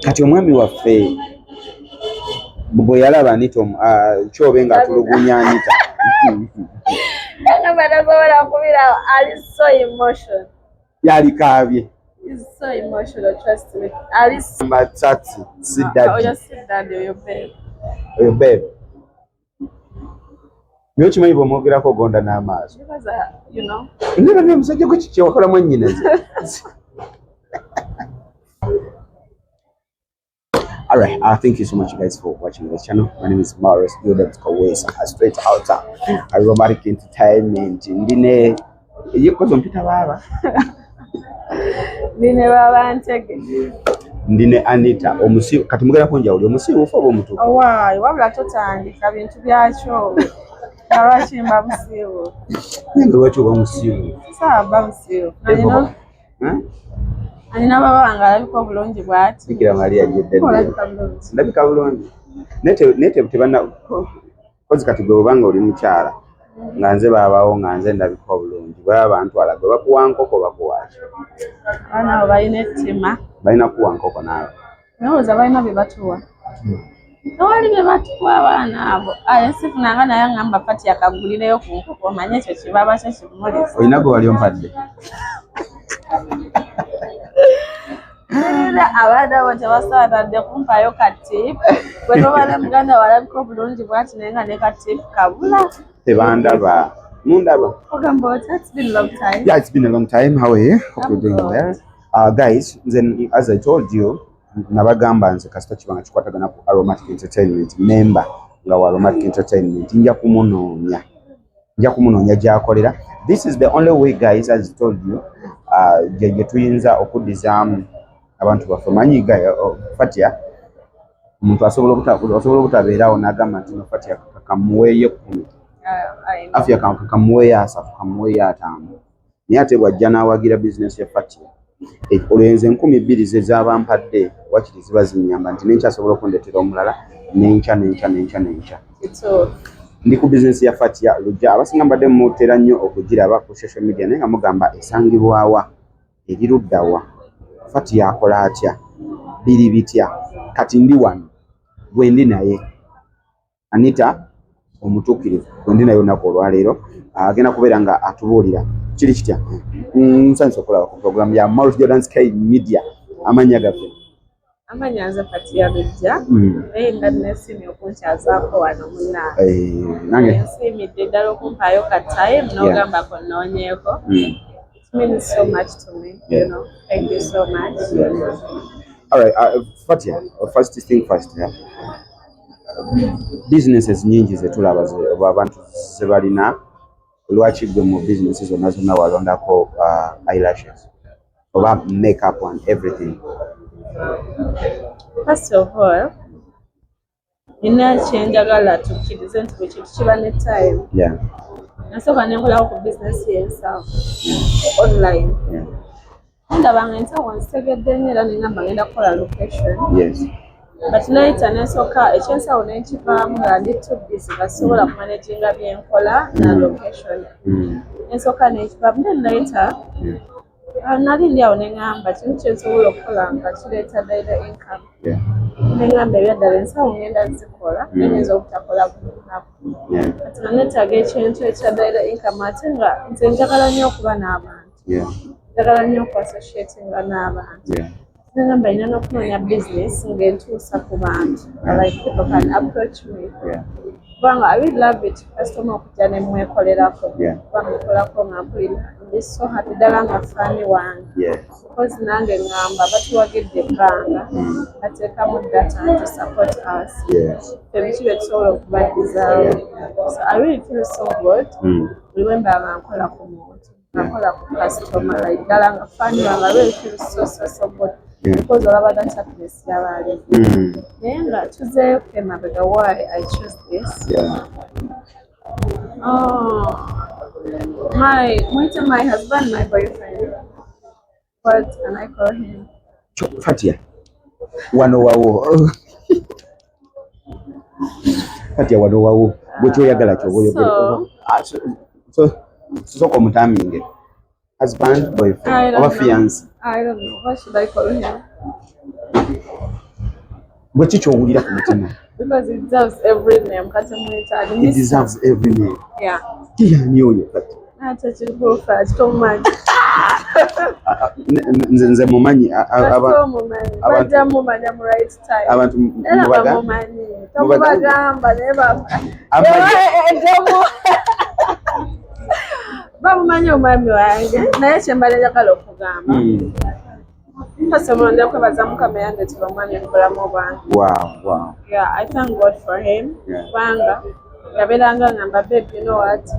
Kati omwami waffe bwe yalaba Anita kyobe nga atulugunya Anita. Ali so emotional. Yalikabye. He's so emotional, trust me. Alice. Matsatsi, sit daddy. Oh, you sit daddy, your babe. Your babe. Myo chimanyi bomwogerako gonda n'amaaso. Because, you know. Ngera ne musajja gwe kiki wakola mwannyinaze. All right, thank you so much, guys, for watching this channel. My name is Maurice Gilbert Kowesa, straight out Aromatic Entertainment. Ndine yekozo mpita baba. Ndine baba ntege. Ndine Anita omusiru kati mugera kunjawuli omusiru ufo omutu. Owaayi wabula totandika bintu byakyo. Abachimba musiru. Nenge lwaki oba musiru? Saaba musiru. Alina babanga alabika obulungi bw'ati. Bikira Maria jedde. Ndabika bulungi. Nete tebana kozi kati gwe obanga oli mukyala nga nze babaawo nga nze ndabika obulungi bwe abantu alaga bakuwa nkoko bakuwaki. Abaana balina ettima. Balina kuwa nkoko naawe. Nowooza balina bye batuwa. Tewali bye batuwa abaana abo. Sifunanga naye ngamba pati yakagulireyo ku nkoko omanye ekyo kibaba kyo kimulisa. Olina gwe wali ompadde. Abaana abo tebasaanadde kumpaayo katiipu. Bwe tobala muganda walabika obulungi bw'ati naye nga ne katiipu kabula. Tebandaba. Mundaba. Ogamba oti, it's been a long time. Yeah, it's been a long time. How are you? Hope you're doing well. Guys, then as I told you, nabagamba nze kasita kibanga kikwatagana ku Aromatic Entertainment member nga wa Aromatic Entertainment nja kumunoonya gy'akolera. This is the only way, guys, as I told you, gye tuyinza okudizaamu abantu baffe. Manyi Fatia omuntu asobola obutabeerawo n'agamba nti no Fatia kamuweeyo 10. Afya kamuweeyo 3, kamuweeyo 5. Naye ate bw'ajja n'awagira bizinesi ya Fatia olwenze 2,000 ze z'abampadde wakiri ziba zinyamba nti nenkyasobola okundeetera omulala nenkya. Ndi ku bizinesi ya Fatia lujja abasinga mbadde mutera nnyo okugiraba ku social media naye nga mugamba esangibwawa eri luddawa Fatia akola atya biri bitya kati ndi wano gwe ndi naye Anita omutuukirivu gwe ndi naye olunaku olwaleero agenda kubeera nga atubuulira kiri kitya. Nsanyusa okulaba ku program ya Maurice Jordan's K Media. Amanya gaffe. Amanya nze Fatia Lujja. Naye nga neesiimye okunkyazaako wano munnange. Nange nsiimidde ddala okumpaayo ka time n'ogamba ko nnoonyeeko. It means so much to me. You know. Thank you so much. All right, Fatia, first thing first. Businesses nyingi zetulaba abantu ze balina lwaki gwe mu business zonna walondako eyelashes oba makeup and everything. First of all, nina kyenjagala tukkirize nti bwe kintu kiba ne time. Yeah. Nasooka ne nkolako ku business yensawo online. Ndabanga ensawo nzitegedde nnyo era ne ngamba ngenda kukola location. Yes. But naita nesooka ekyensawo n'ekivaamu nga ndi too busy nga sisobola kumanaginga byenkola na location. Ensooka n'ekivaamu then later nali ndi awo ne ngamba kintu kyensobola okukola nga kireeta daily income. Ne ngamba ebyaddala ensawo ngenda zikola nenyinza obutakola buli lunaku. Kati nga neetaaga ekintu ekya daily income ate nga nze njagala nnyo okuba n'abantu. Njagala nnyo okuassociatinga n'abantu. Nengamba ina n'okunoonya business ng'entuusa ku bantu. Like people can approach me. Kubanga I will love it customer okujja ne mwekolerako. Kubanga ekolako nga mpulira ndi so happy ddala nga faani wange. Because nange ngamba batuwagidde ebbanga bateekamu data to support us. Ebiki bye tusobola okubadizaawo. So I really feel so good. Buli lwe mbanga nkola ku muntu. Nakola ku customer like ddala nga faani wange. I really feel so good. Because all about that happiness, then Tuesday came up with why I choose this. My husband, my boyfriend. What can I call him? Fatia. Wano wawo. Fatia wano wawo. Bwecho yagala kyo boyo. So komutaminge. Husband, boyfriend, or fiance? I don't know. What should I call him? Gwe kiki owulira ku mutima? Because it deserves every name. It deserves every name. Yeah. Kiyani oyo kati? Ate kiri first. Tomumanyi. Nze mumanyi bajja mumanya mu right time. Abantu mumanyi. Tomubagamba naye bamumanyi omwami wange naye kyembala njagala okugamba Pastor ndakwebaza mukama yange tuba mwami mu bulamu bwange. Wow. Yeah, I thank God for him. Kubanga yabeeranga ngamba babe, you know what?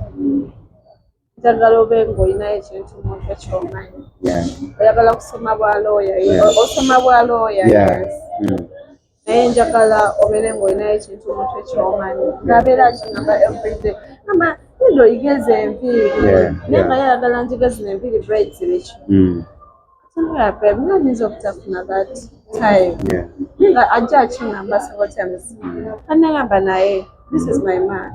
Njagala obe ng'olina ekintu mu mutwe ky'omanyi. Oyagala kusoma bwa lawyer. Osoma bwa lawyer, yes. Naye njagala obeere ng'olina ekintu mu mutwe ky'omanyi. Ng'abeera kingamba everyday. Ngamba ndio oyigeze enviiri. Naye nga yayagala njigeze enviiri braids biki. Babe, nayinza obutafuna that time. Nga ajja akingamba several times. Kanagamba naye, this is my man.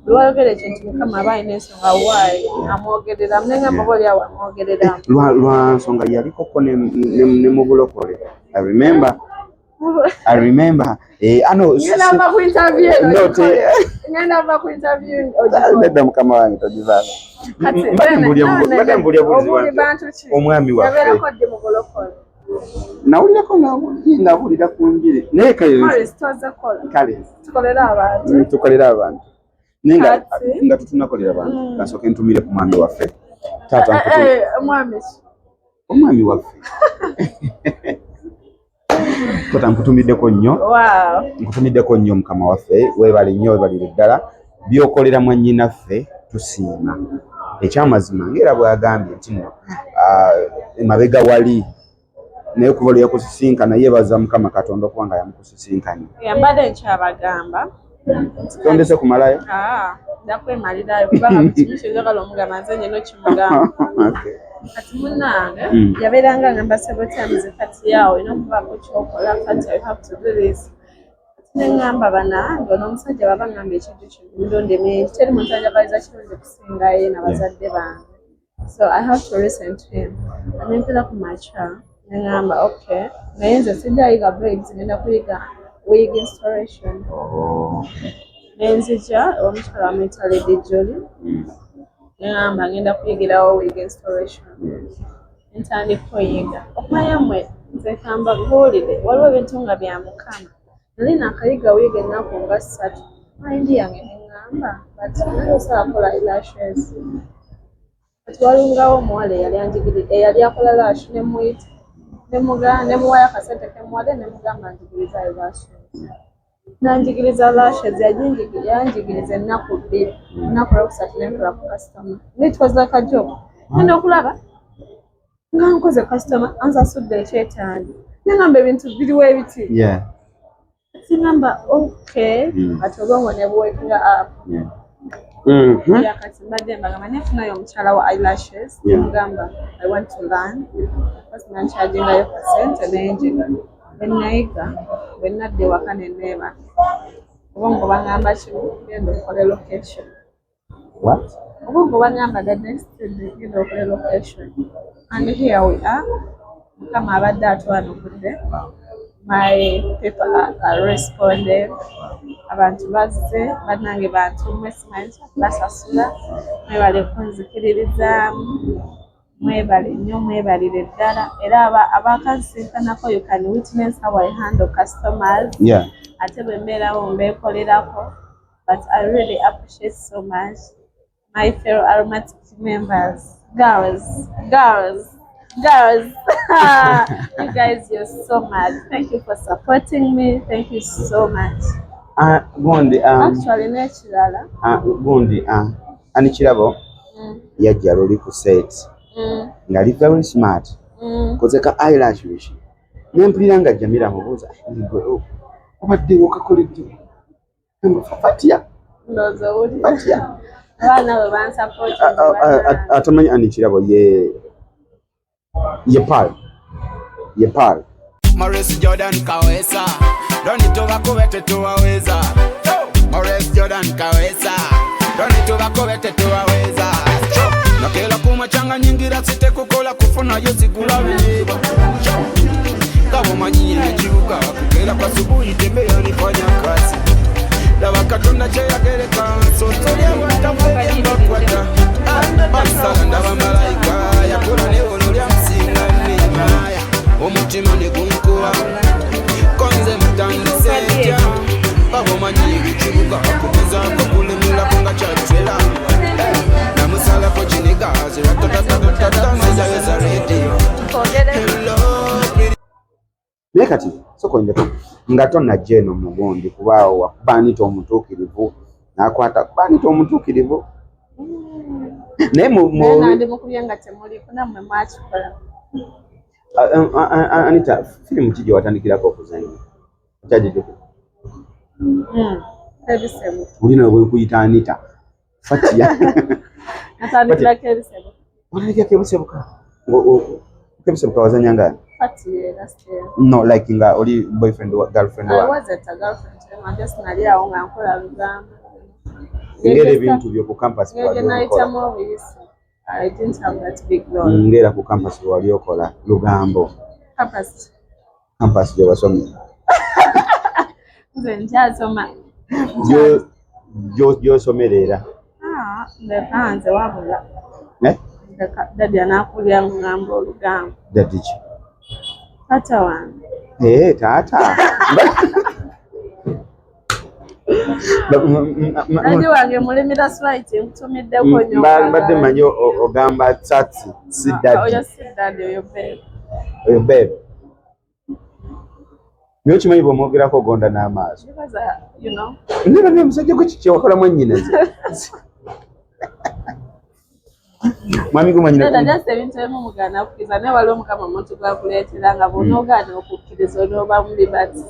Lwayogera ekintu mukama aba alina ensonga why amwogereramu nengamba oba oliawo amwogereramu. Lwa nsonga yalikoko ne mu bulokole. I remember. Ngenda ku interview. Ngenda ku interview. Nedda mukama wange togivaako. Omwami waffe nawulira ku njiri naye kale tukolera abantu naye nga tutunakolera abantu kasooke ntumire ku mwami waffe taata omwami waffe kota nkutumiddeko nnyo mukama waffe weebale nnyo weebalire ddala byokolera mwannyinaffe tusiima ekyamazima ng'era bw'agambye nti nno emabega wali naye kuba oli yakusisinkana yeebaza mukama katonda okuba nga yamukusisinkanye. Mbadde nkyabagamba tondese kumalayo? Ndakwemalirayo kubanga mu kimu ky'oyagala omugamba nze nnyina okimugamba. Kati munnange yabeeranga ngamba several times kati yaawe olina okubaako ky'okola kati you have to do this. Nengamba banange n'omusajja baba ngamba ekintu kimundondeme teri muntu anjagaliza kirungi kusinga ye n'abazadde bange. So I have to listen to him. Nempera ku macha nengamba okay naye nze sijjayiga braids ngenda kuyiga wig installation. Nenzija omukyala wamuyita Lady Jolie. Nengamba ngenda kuyigirawo wig installation. Ntandika oyiga. Okumanya mmwe nze kamba buulire waliwo ebintu nga bya mukama. Nali nakayiga wiga ennaku nga 3 mayindi yange neŋŋamba but nayosobola kukola elashes. Kati walungawo omuwala eyali akola lash nemuyita nemuwayo akasente kemuwale nemugamba njigiriza elashes. Nanjigiriza lashes yanjigiriza ennaku 2 ennaku lwokusatu nenkola ku customer. It was like a job. Ngenda okulaba nga nkoze customer ansasudde ekyetaagi neŋŋamba ebintu biriwo ebiti. Singamba okay ati obwongo ne buwakinga up. Kati mbadde mbagamba nefunayo omukyala wa eyelashes mugamba I want to learn basi nanchargingayo kasente nenjiga enayiga bwe nadda ewaka neneeba obwongo bangamba kimu genda okole location. Obwongo bangamba the next day genda okole location and here we are. Mukama abadde atwanukudde. My people are responding. Abantu bazze bannange bantu mwesimanyi basasula mwebale kunzikiririzaamu mwebale nnyo mwebalire ddala era abakansinkanako you can witness how I handle customers. Ate bwe mbeerawo mbeekolerako but I really appreciate so much my fellow aromatic members. Girls. You guys, you're so mad. Thank you for supporting me. Thank you so much. Gondi actually nekirala gondi ani kirabo yajja loli ku set ngali very smart kozeka eyelash wishi nempulira nga Jamila mubuuza obadde okakoledde fatia ndozo uli fatia bana we ban support atamanyi ani kirabo ye pal Maurice Jordan kawesa Doni tubakubete tuwaweza Maurice Jordan kawesa Doni tubakubete tuwaweza Nakela kuma changa nyingira site kukola kufuna yo zigula beba kabo manyiye kibuga kugera kwa subuhi tembe yanifanya kazi laba katonda kyeyagereka soto ya watamuga kwata basala ndaba malaika yakora ne ololya msinga nemaya omutima ne gunkuwa konze mutandise ja kabo manyiye kibuga kugeza kukulemula konga chatwela namusala ko chinigaze ratatatatata nzayeza radio naye kati sokoindeko nga tonnajja eno mugundi kubaawo wakubaanita omutuukirivu nakwata kubaanita omutuukirivu naye ndimukubye nga temuliko nammwe mwakikola. Anita, firimu ki gye watandikirako okuzannya kyagijjuku Ebisebo olina bwe nkuyita Anita Fatia natandikirako ebisebo watandikirako ebisebuka kebisebuka wazanya ngani Fatia last year. no like nga oli boyfriend wa girlfriend I wa wasn't a girlfriend I just nali awo nga nkola Lugamba ngera ebintu byo ku campus ngege nayitamu obuyisi. I didn't have that big role. ngera ku campus wali okola Lugambo campus gye wasomye nze nkyasoma gy'osomerera ndeka nze wabula eh dadi anakulira Lugamba Olugamba dadi ki taata wange taata dadi wange mulimira slight nkutumiddeko nnyo mbadde manyi ogamba tsatsi si dadi oyo si dadi oyo bebe oyo bebe niyo kimanyi bw'omwogerako ogonda n'amaaso because you know ndera ne musajja gwe kiki wakolamu nnyinaze mwami gumanyira dadi ebintu ebimu mugaana okukkiriza naye waliwo Mukama omuntu gwakuleetera nga bw'onoogaana okukkiriza onooba mubi bati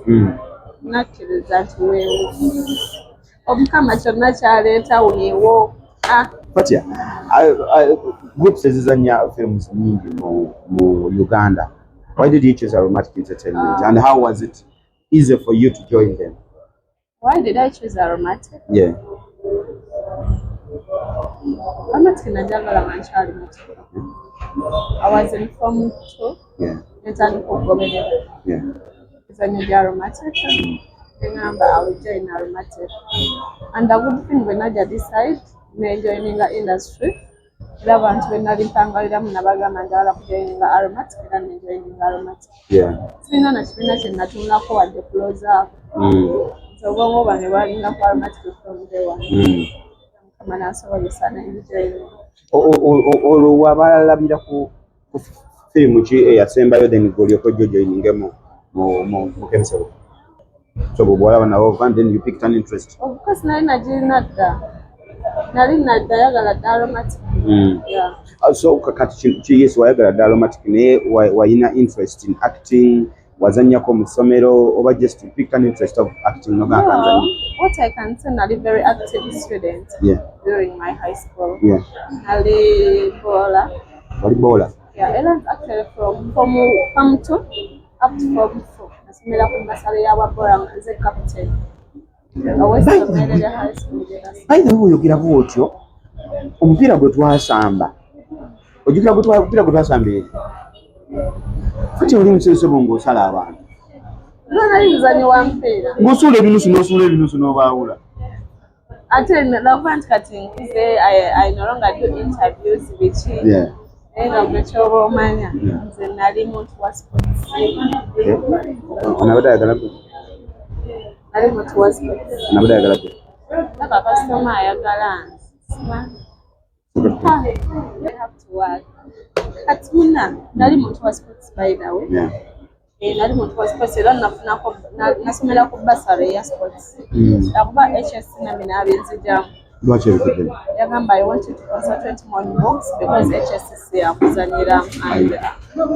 nakkiriza nti weewo Omukama kyonna kyaleeta weewo Fatia groups ezizannya films nyingi mu Uganda. Why did you choose Aromatic Entertainment and how was it easy for you to join them? Why did I choose Aromatic? Yeah. Aromatic najagala mankyali muto. I was in Form 2. Yeah. Netandika okugoberera. Yeah. Ezannya lya Aromatic. Ngamba I will join Aromatic. And the good thing when I decide me joining the industry, era abantu benali mpangaliramu nabagamba njagala kujoininga Aromatic era nenjoininga Aromatic. Yeah. Sirina na kibiina kye natunulako wadde close up. So obwongo bwange bwalinga ku Aromatic from day one. Mukama n'asobozesa nenjoininga. Olwo wabalabira ku firimu ki eyasembayo then golyoka joiningemu mu Kensal. So bw'olaba nawo and then you picked an interest. Of course nali nagirina dda. Nali nadayagala dda Aromatic. Yeah. So kati yes wayagala dda Aromatic naye wayina interest in acting wazannyako mu ssomero oba just picked an interest of acting no ganza. What I can say nali very active student. Yeah. During my high school. Yeah. Nali bowler. Wali bowler. Yeah, I learned actually from Form 2 up to Form 4. Nasomera ku basale y'ababola as a captain. Always committed a high school. By the way, oyogeraku otyo omupiira gwe twasamba ojjukira omupiira gwe twasamba eri kati oli musesebo ng'osala abantu nali muzanyi wa mupiira ng'osuula ebinusu n'obaawula ate nalaba nti kati nkuze I no longer do interviews biki naye nga gwe kyoba omanya nze nali muntu wa sports onabadde ayagala gwe nali muntu wa sports onabadde ayagala gwe naka kasitoma ayagala you have to work kati muna nali muntu wa sports by the way nali muntu wa sports era nafunako nasomera ku basale ya sports akuba HSC nami nabinzijamu lwaki ebikuddemu yagamba I wanted to concentrate more on books because HSC yakuzanyira and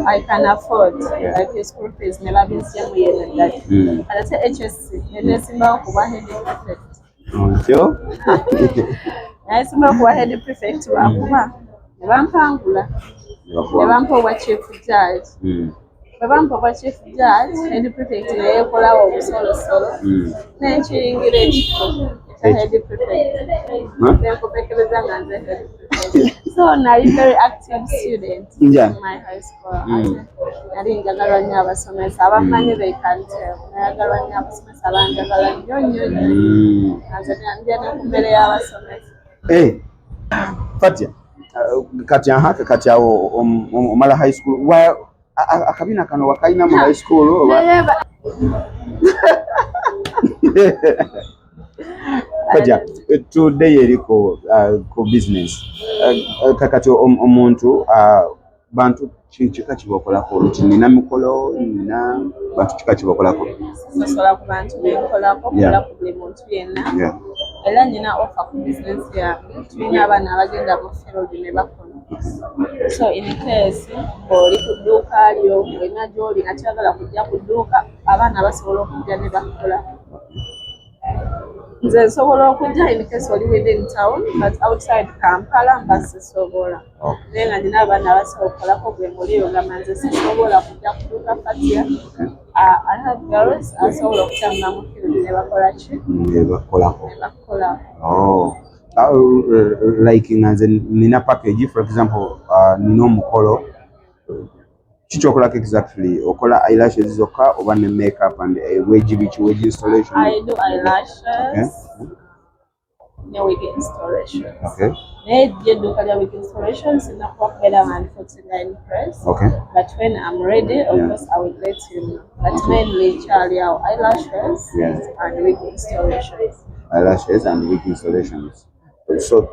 I can afford like a school fees nebabinzijamu yena ddala ate HSC nenesimbawo kuba head prefect otyo nayesimbawo kuba head prefect wakuba nebampangula nebampa obwa chief judge bampa kwa chief judge head prefect naye ekolawo obusolosolo n'ekiyingira ekifo ekya head prefect nenkopekereza nga nze head prefect so nali very active student in my high school nali njagalwa nnyo abasomesa abamanyi they can tell nayagalwa nnyo abasomesa banjagala nnyo nnyo nze ndya ne ku mmere y'abasomesa. Fatia, kati awo omala high school akabina kano wakaina mu high school oba Fatia, today eriko ku business kakati omuntu bantu kika kibakolako oluti nina mikolo nina bantu kika kibakolako sosola ku bantu benkolako kola ku buli muntu yenna era nina offer ku business yange tulina abaana abagenda mu field ne bakola so in case oli ku dduuka lyo olina gy'oli nakyagala kujja ku dduuka abaana basobola okujja ne bakola nze nsobola okujja in case oli within town but outside Kampala mba sisobola naye nga nina abaana abasobola okukolako gwe muliyo nga manze sisobola kujja kutuuka Fatia. I have girls asobola okutambula mu field ne bakola ki ne bakolako. Like nganze nina package for example nina omukolo kichokolako exactly okola eyelashes zokka oba ne makeup and wage installation. I do eyelashes no wig installation. Okay. Naye edduuka lya wig installation sinakuba kubeera nga ndifotsinga impress. Okay. But when I'm ready, of course I will let you know. But mainly Charlie eyelashes and wig installations. Eyelashes and wig installations. So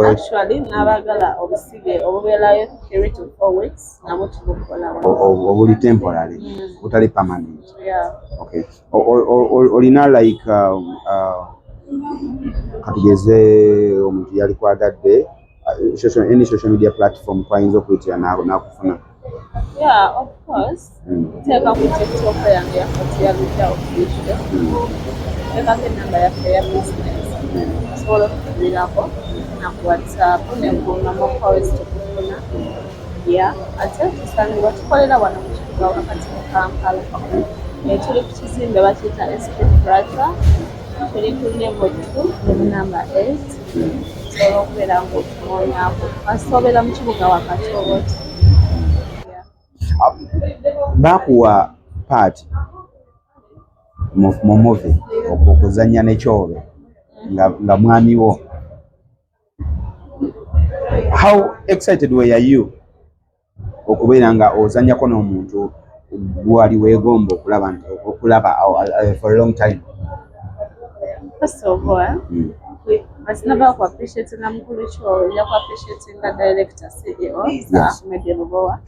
actually nabagala obusige obubeerayo 3 to 4 weeks nabwo tubukola obuli temporary utali permanent. Okay. Olina like katugeze omuntu yali kwagadde any social media platform kwayinza okuyitira nakufuna? Yeah, of course. Teeka ku TikTok yange ya Fatia Luja official. Teeka ku namba yaffe ya business. Osobola okutumirako na ku WhatsApp ne kuŋŋamu calls tukufuna. Ate tusangibwa tukolera wano mu kibuga wakati mu Kampala. Tuli ku kizimbe bakiyita SP Plaza. Tuli ku level 2 ne namba 8. Osobola okubeera ng'otunoonyaako. Asobera mu kibuga wakati oboti. Bakuwa part mu movie okuzanya n'ekyobe nga mwami wo. How excited were you okubeera nga ozanyako n'omuntu gwali weegomba okulaba for a long time? First of all, never appreciate na mkulu cho ya appreciate nga director CEO Ahmed Lubowa.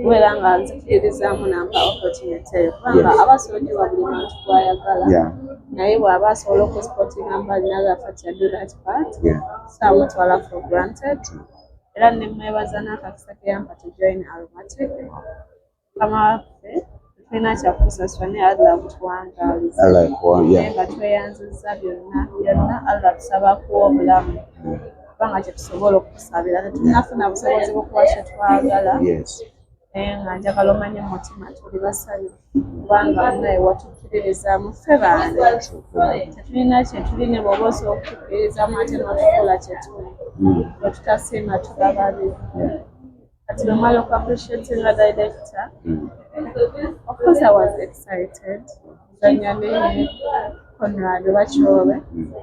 Wera nga nzikirizamu namba opportunity kubanga abasoji wa buli muntu twayagala naye bw'aba asobola okusportinga mbali naga Fatia do that part samutwala for granted era nemwebaza n'akakisa keyampa to join Aromatic kama waffe tulina kyakusaswa ne Allah kutuwangaliza nga tweyanziza byonna Allah tusabakuwa obulamu kubanga kyetusobola okusabira tetunafuna busobozi bw'okuba kyetwagala nga njagala omanye mu mutima tuli basanyufu kubanga naye watukkiririzaamu ffe bandi tetulina kyetulina bw'oba osobola okutukkiririzaamu ate n'otukola kyetuli bwe tutasiima tubababi kati bwemala okuappreciatinga director of course I was excited zanya ne Conrad Bachobe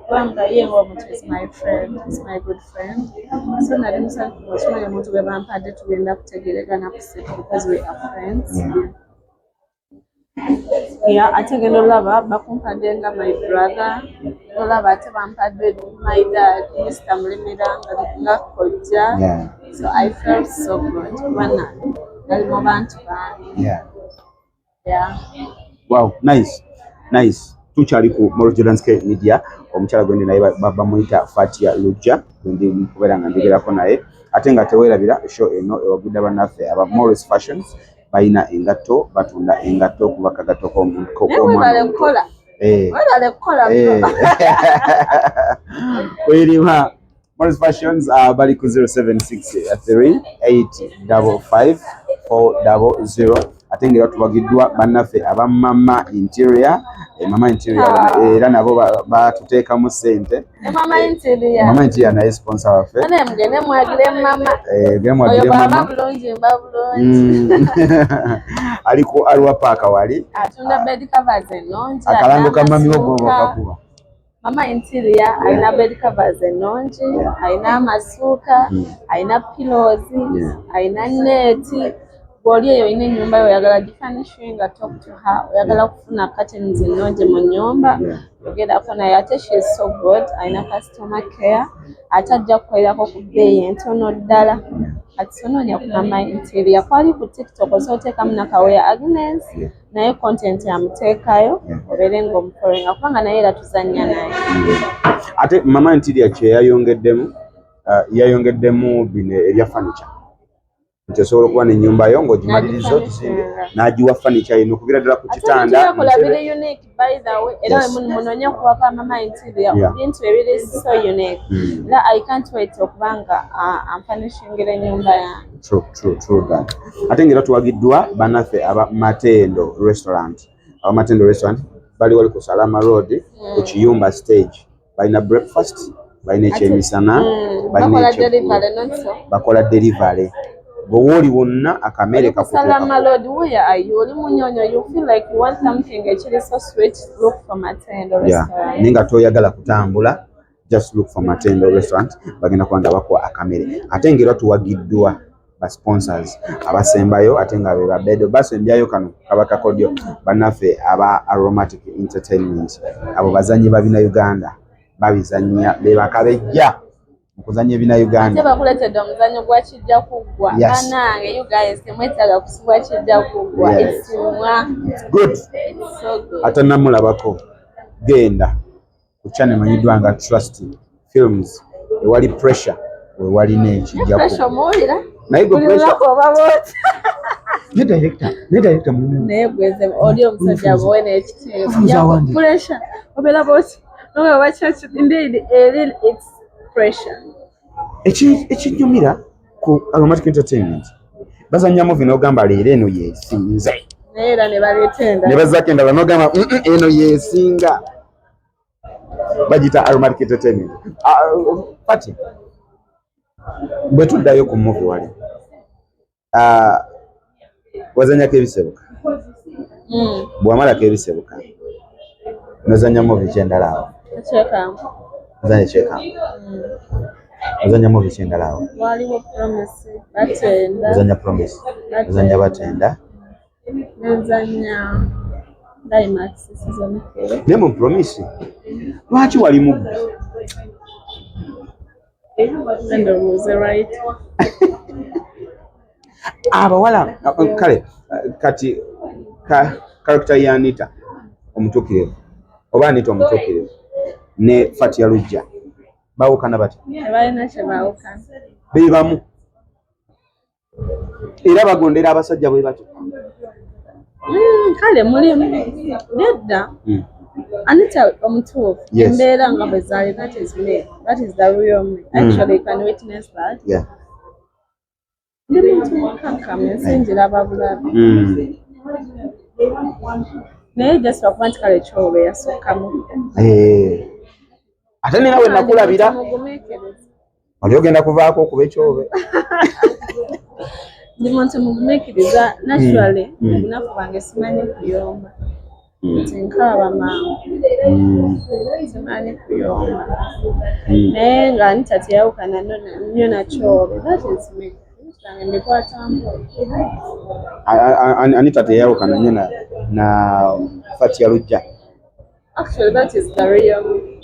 kubanga ye omuntu is my friend, is my good friend so nali musanyufu okimanya omuntu gwe bampadde tugenda kutegeregana kuseka because we are friends ate genda olaba bakumpadde nga my brother olaba ate bampadde my dad Mr. Mulimira nga kojja so I felt so good kubanga nali mu bantu bange. Wow, nice. Tukyali ku Moros Jordan's Media omukyala gwendi naye bamuyita Fatia Luja gwendi kubeera nga njogerako naye ate nga teweerabira show eno ewagudde bannaffe aba Moros Fashions balina engatto batunda engatto okuva kagato k'omwana Werima Moros Fashions bali ku 0763 855 400 ate ngera tubagiddwa bannaffe aba Mama Interior. Mama Interior era nabo batuteekamu ssente. Mama Interior naye sponsor waffe. Mugende mwagire Mama. Mwagire Mama. Bulungi mbabulungi. Ali ku Arua Park wali. Atunda bed covers ennungi. Akalango ka mami wo kakuba. Mama Interior alina bed covers ennungi, alina amasuuka, alina pillows, alina neti. Bw'oli eyo olina ennyumba yo oyagala gifurnishing, talk to her. Oyagala kufuna curtains ennungi mu nnyumba, yogerako naye. Ate she is so good, alina customer care. Ate ajja kukolerako ku bbeeyi entono ddala. Kati sonoonya ku Mama Interior. Kwali ku TikTok osooteekamu Nakaweya Agnes, naye content yamuteekayo obeere ng'omufollowinga kubanga naye era tuzannya naye. Ate Mama Interior kye yayongeddemu bino ebya furniture. Nti osobola okuba n'ennyumba yo ng'ogimaliriza okizimbe n'agiwa furniture ino okuviira ddala ku kitanda. Ate yakola biri unique by the way. Era munoonya okuwaka Mama Interior ebintu ebiri so unique. Era I can't wait okubanga amfanishingira ennyumba yange. True that. Ate ngera tuwagiddwa bannaffe aba Matendo Restaurant. Aba Matendo Restaurant bali wali ku Salama Road ku Kiyumba stage. Balina breakfast, balina ekyemisana, bakola delivery. Bw'oli wonna akamere kakutuuka. Salama Road, where are you? Oli munyonyo, you feel like you want something actually so sweet, look for Matendo Restaurant. Ninga toyagala kutambula, just look for Matendo Restaurant. Bagenda kwanga bakuwa akamere. Ate ngera tuwagiddwa ba sponsors abasembayo ate nga be babedo basembyayo kano abakakodyo bannaffe aba Aromatic Entertainment. Abo bazanyi babina Uganda babizannya be bakabejja okuzannya ebina Uganda. Ate bakuletedde omuzannyo gwa kijja kuggwa. Banange you guys temwetaaga kusibwa kijja kuggwa. It's good. It's so good. Ate namulabako genda ku channel manyiddwa nga Trust Films ewali pressure wewali n'ekijja kuggwa. Pressure muwulira? Naye gwe pressure ne director munno naye gweze oli omusajja bwe n'ekiteefu. Pressure obeera boti. No, watch it. Indeed, it's pressure. Ekinyumira ku Aromatic Entertainment bazannya movie n'ogamba leero eno yeesinze. Era ne baleetenda. Ne bazzaako endala n'ogamba eno yeesinga. Bagita Aromatic Entertainment. Pati bwe tuddayo ku movie wali wazannyako ebisebuka. Bw'amalako ebisebuka nozannya movie kyendala awo. Zanye cheka. Zanya movie kyendala awo. Waliwo Promise, Batenda. Zanya Promise. Zanya Batenda. Zanya Climax season 3. Nemo Promise. Lwaki wali mubbi? And was right. Abawala kale kati character ya Anita omutukirivu. Oba Anita omutukirivu. Ne Fatia Lujja bawukana bati balina kye bawukana bebamu era bagondera abasajja bwe bati kale mulimu nedda Anita omutuufu embeera nga bwe zaali that is me, that is the real me. Actually you can witness that. Ndi muntu mukkakkamu nsinjira ababulabi naye just okuba nti kale kyobe yasookamu. Ate nina we nakulabira oli ogenda kuvaako okuba ekyobe. Ndi muntu mugumiikiriza naturally obunafu bwange simanyi kuyomba nti nkaaba mangu simanyi kuyomba naye nga Anita teyawukana nnyo na kyobe. That is me. Anita teyawukana nnyo na Fatia Lujja. Actually that is the real me.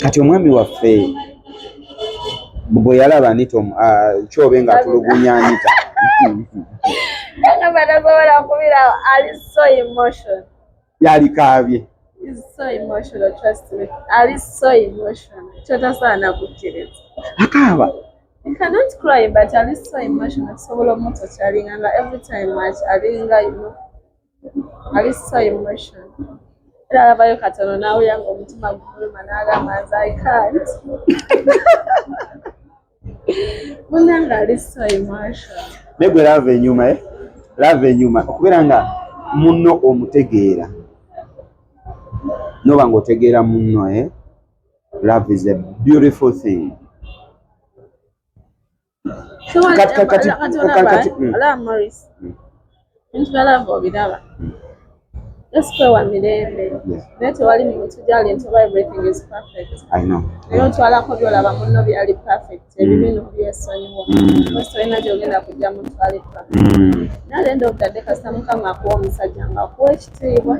Kati omwami waffe bwe yalaba Anita kyobe nga tulugunya Anita ali so emotional. Yalikaabye. He's so emotional, trust me. Ali so emotional. Chotasaana kukkiriza. Akaaba. You cannot cry, but Ali so emotional. Sobola omuntu kyalinga every time much alinga Ali so emotional. Era alabayo katono nawe yangu omutima guluma n'agamba I can't. Munanga ali so emotional. Negwe lave enyuma lave enyuma okubeera nga munno omutegeera noba ng'otegeera munno love is a beautiful thing. Maurice. Ntulaba obiraba. Espewa mirembe. Neto wali muntu gyali ntuba everything is perfect. I know. Nayo twalako byolaba munno byali perfect. Ebibino byesonyiwa. Most ina gyogenda kujja muntu ali perfect. Nalenda obutadde kasita mukama akuwa omusajja nga akuwa ekitiibwa.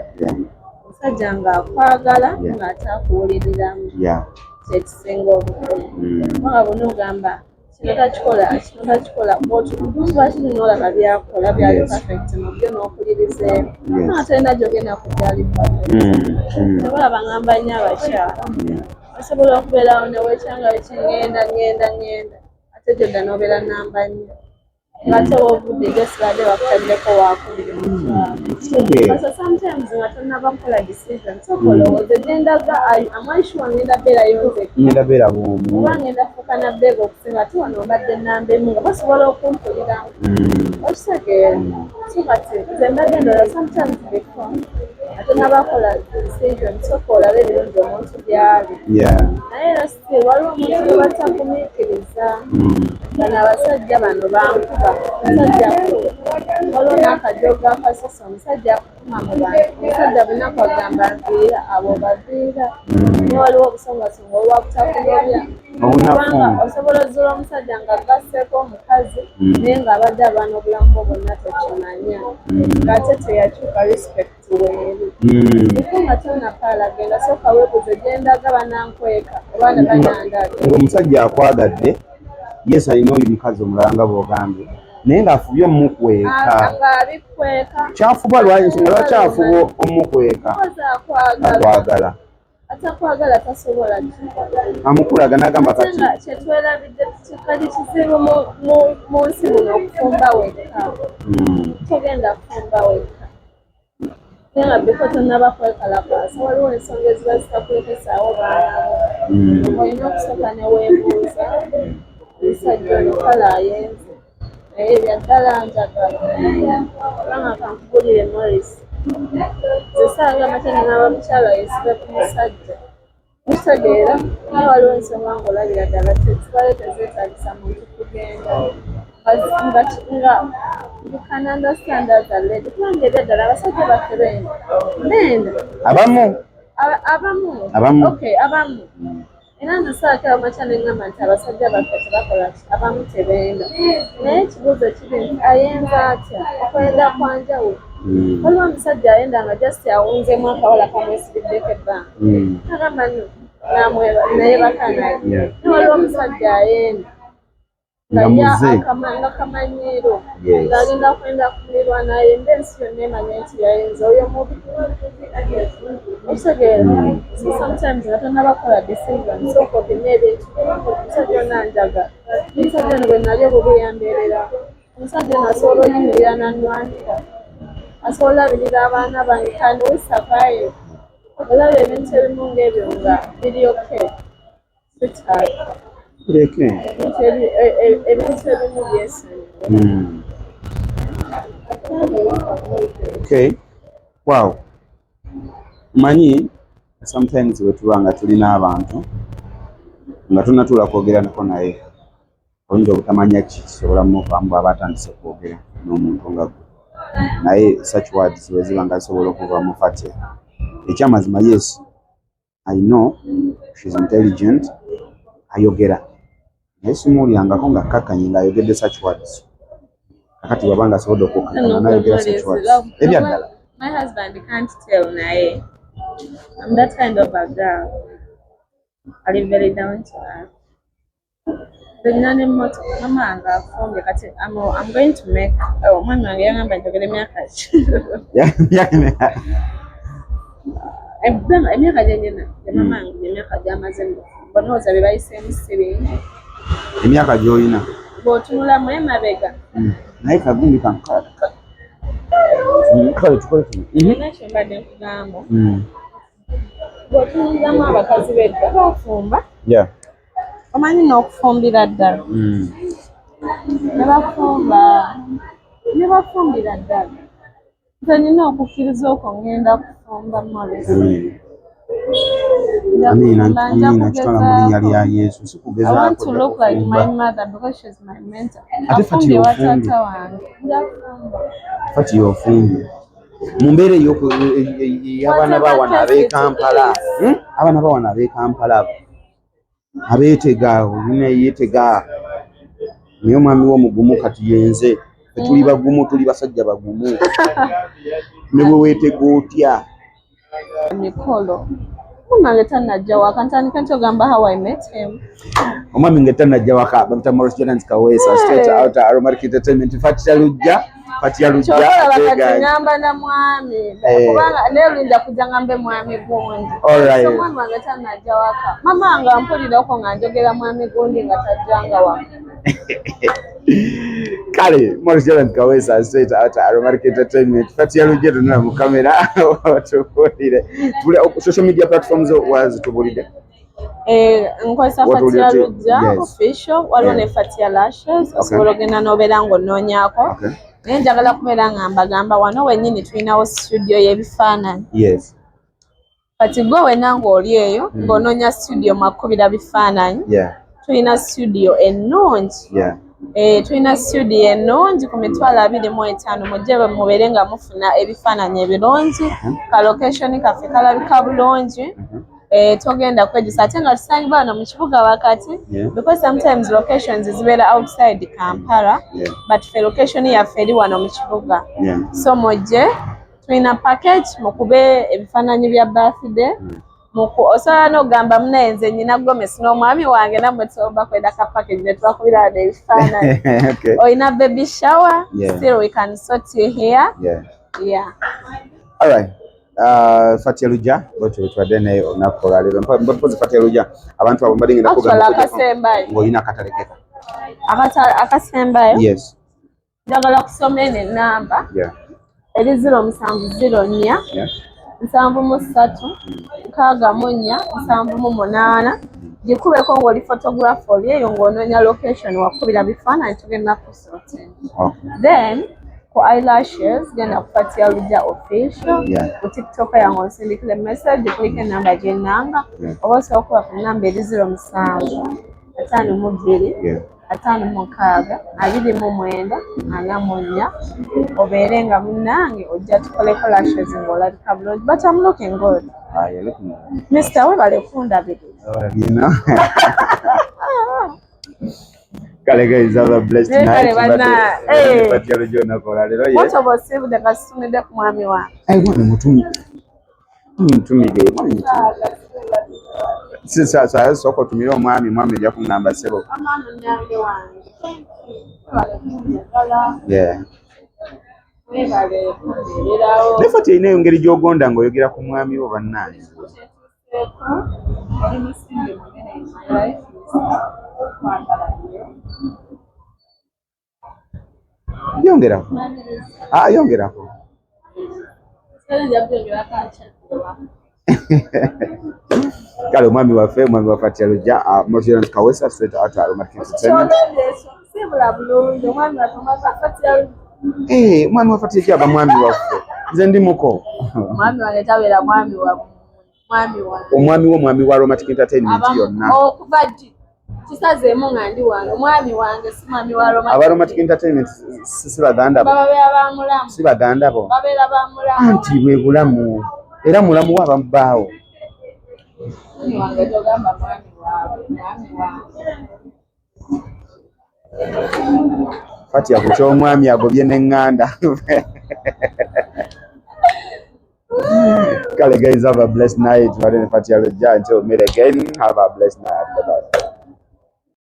Omusajja nga akwagala ng'ate akuwuliriramu. Kyekisinga obukulu. Mwaka buno ogamba kino takikola tuba kino n'olaba byakola byali perfect mu byo n'okulirizeemu atalina gyogenda kujja ali perfect. Tebalaba ngamba nnyo abakyala osobola okubeerawo neweekyanga wekingenda ate gyodda n'obeera namba nnyo ng'ate obudde gyosibadde bakutaddeko waakubiri mukyala. So sometimes nga tonnabakola decision soka olowooza gyendaga amaishuwa ngenda beerayo nzeera bwomu oba ngenda fuuka nabbeega okusinga ate wano mbadde nnamba emu nga basobola okumpuliramu okitegeera so kati nze mbadde ndola sometimes before ate nabakola decision soka olabe ebirungi omuntu byali naye era still waliwo omuntu gwe batakumiikiriza bano abasajja bano bankuba omusajja waliwo n'akajoga akasisa omusajja akukuma mu bantu omusajja bunaku agamba nviira abo baviira naye waliwo obusongasonga olwabutakulobya kubanga osobola ozula omusajja nga gasseeko omukazi naye ng'abadde abaana obulamu bwo bwonna tekimanya ng'ate teyakyuka respect weeri eko nga tonapaala genda sooka weebuze gyendaga banankweka oba ne banandaga omusajja akwagadde yes alina oli mukazi omulala nga bw'ogambye naye ng'afubye omukweka ng'abikweka kyafuba lwensonga lwakyafuba omukweka akwagala atakwagala tasobola amukulaga n'agamba kati kyetwerabidde kikali kizibu mu nsi muno okufumba wekka togenda kufumba wekka naye nga before tonnabakwekalakaasa waliwo ensonga eziba zitakulekesaawo baanabo olina okusooka ne weebuuza omusajja ono kala ayenze naye byaddala njagala kubanga kankugulire Morris zisanga amatene n'abamukyala yesibe ku musajja mukitegeera naye waliwo ensonga ng'olabira ddala zibale tezeetagisa muntu kugenda nga you can understand as a lady kubanga ebyo ddala abasajja baffe benda abamu era nzisaako amakya neŋŋamba nti abasajja baffe tebakola abamu tebenda naye ekibuuzo kiri nti ayenza atya okwenda kwanjawulo waliwo omusajja ayenda nga just awunzeemu akawala kamwesibiddeko ebbanga agamba nayebaka naye naye waliwo omusajja ayenda nga kamanyiiro ng'agenda kwenda kumirwa naye mba ensi yonna emanya nti yayenza oyo mubi okitegeera sometimes nga tonnabakola decision sooka opime ebintu omusajja ono anjagala omusajja ono bwe nali obubi yambeerera omusajja ono asobola oyimirira nannwanira asobola olabirira abaana bange kandi wisakaayo olaba ebintu ebimu ng'ebyo nga biri okay ebintu ebimu byesonyiwa. Okay. Wow. Manyi sometimes wetuba nga tulina abantu nga tunatula kwogera nako naye oyinza obutamanya kisobola muvaamu bw'aba atandise kwogera n'omuntu nga gwe naye such words bwe ziba nga zisobola okuva mu Fatia. Ekyamazima yes I know she's intelligent ayogera naye simuwulirangako nga akkakkanye ng'ayogedde such words kakati wabanga asobodde okukkakanya n'ayogera such words ebyaddala. My husband can't tell naye I'm that kind of a girl. I live very down to earth. Mama afumbye kati I'm going to make omwana wange yangamba njogera emyaka ki emyaka gyenyina mama wange emyaka gyamaze bonooza bye bayiseemu si bingi emyaka gy'olina bw'otunulamu emabega naye kagundi kankale tukole kino nakyo mbadde nkugamba bw'otunulamu abakazi bedda bafumba omanyi n'okufumbira ddala ne bafumbira ddala nze nina okukkiriza okwo ngenda kufumba Morris. Amina kitwala mu linnya lya Yesu I sikugezaako want to look like my mother because she's my mentor. Ate Fati Afumbye wa y'ofumbye. taata wange. Njafumba. Fati y'ofumbye mu mbeera ey'abaana bawana ab'e Kampala abaana bawana ab'e Kampala abeetega olina yeetega naye omwami w'omugumu kati yenze tuli bagumu tuli basajja bagumu ne bwe weetega otya Mikolo. Mwange tanajja waka ntandika nkyogamba how I met him. omwami ngetanajja waka bamuta Morris Jordan Kawesa straight out Aromatic Entertainment Fati yalujja Kyokola bakati ngamba na mwami kubanga neelinda kujja ngambe mwami gundi. So mwami wange tanajja waka. Mama nga mpulira okwo nga njogera mwami gundi nga tajjanga waka. Kale Morris Jordan Kawesa straight out Aromatic Entertainment Fati yalujja tunula mu kamera watubulire tuli social media platforms wazitubulire nkozesa Fati Yalujja official waliwo ne Fati Lashes osobola ogenda n'obeera ng'onoonyaako naye njagala kubeera nga mbagamba wano wennyini tulinawo studio y'ebifaananyi kati gwe wenna ng'oli eyo ng'onoonya studio mwakubira bifaananyi tulina studio ennungi tulina studio ennungi ku $25,000 mujje mubeere nga mufuna ebifaananyi ebirungi ka location kaffe kalabika bulungi togenda kwejjusa ate nga tusangibwa wano mu kibuga wakati because sometimes locations zibeera outside Kampala but ffe location yaffe eri wano mu kibuga so mujje tulina package mukube ebifaananyi bya birthday osobola n'ogamba munaye nze nyina Gomesi n'omwami wange nammwe tusobola kwenda ka package ne twakubira wano ebifaananyi olina baby shower still we can sort you here alright Fati Yalujja bwetyo twadde naye olunaku olwaleero mpozi Fati Yalujja abantu abo mbadde ngenda kugamba akasembayo ng'olina akatalekeka akasembayo njagala kusoma eno ennamba eri 0704 736 gikubeko ng'oli photograph oli eyo ng'onoonya location wakubira bifaananyi tugenda kusorting then ku eyelashes genda ku Fati Yalujja official ku TikTok yange onsindikire message kulika enamba gyennanga oba osobola okuba ku namba eri 0752 56 29 44 obeere nga munnange ojja tukoleko lashes ng'olabika bulungi but I'm looking good. Mr. webale kundabirira. Kale guys, have a blessed night. Fati Yalujja olunaku olwaleero What about Steve the Kasumide ku mwami wange? Mwana mutumire sasa soko tumire omwami ojja kungamba sebo ne Fati erina eyo ngeri gy'ogonda ng'oyogera ku mwami wo bannange yongerako yongerako kale omwami waffe omwami wa Fati Yalujja Morris Jordan Kawesa straight out Aromatic Entertainment omwami wa Fati Yalujja aba mwami waffe nze ndi muko mwami wange tabeera mwami wa omwami wa Aromatic Entertainment yonna okuva kisazeemu nga ndi wano mwami wange si mwami wa Aromatic Entertainment si baganda bo babeera bamulamu si baganda bo babeera bamulamu anti bwe bulamu era mulamu wa bamubbaawo mwami wange togamba mwami waabwe mwami wange Fati yakutya omwami agobye n'eŋŋanda kale guys, have a blessed night. Fati Yalujja until we meet again, have a blessed night. Bye bye.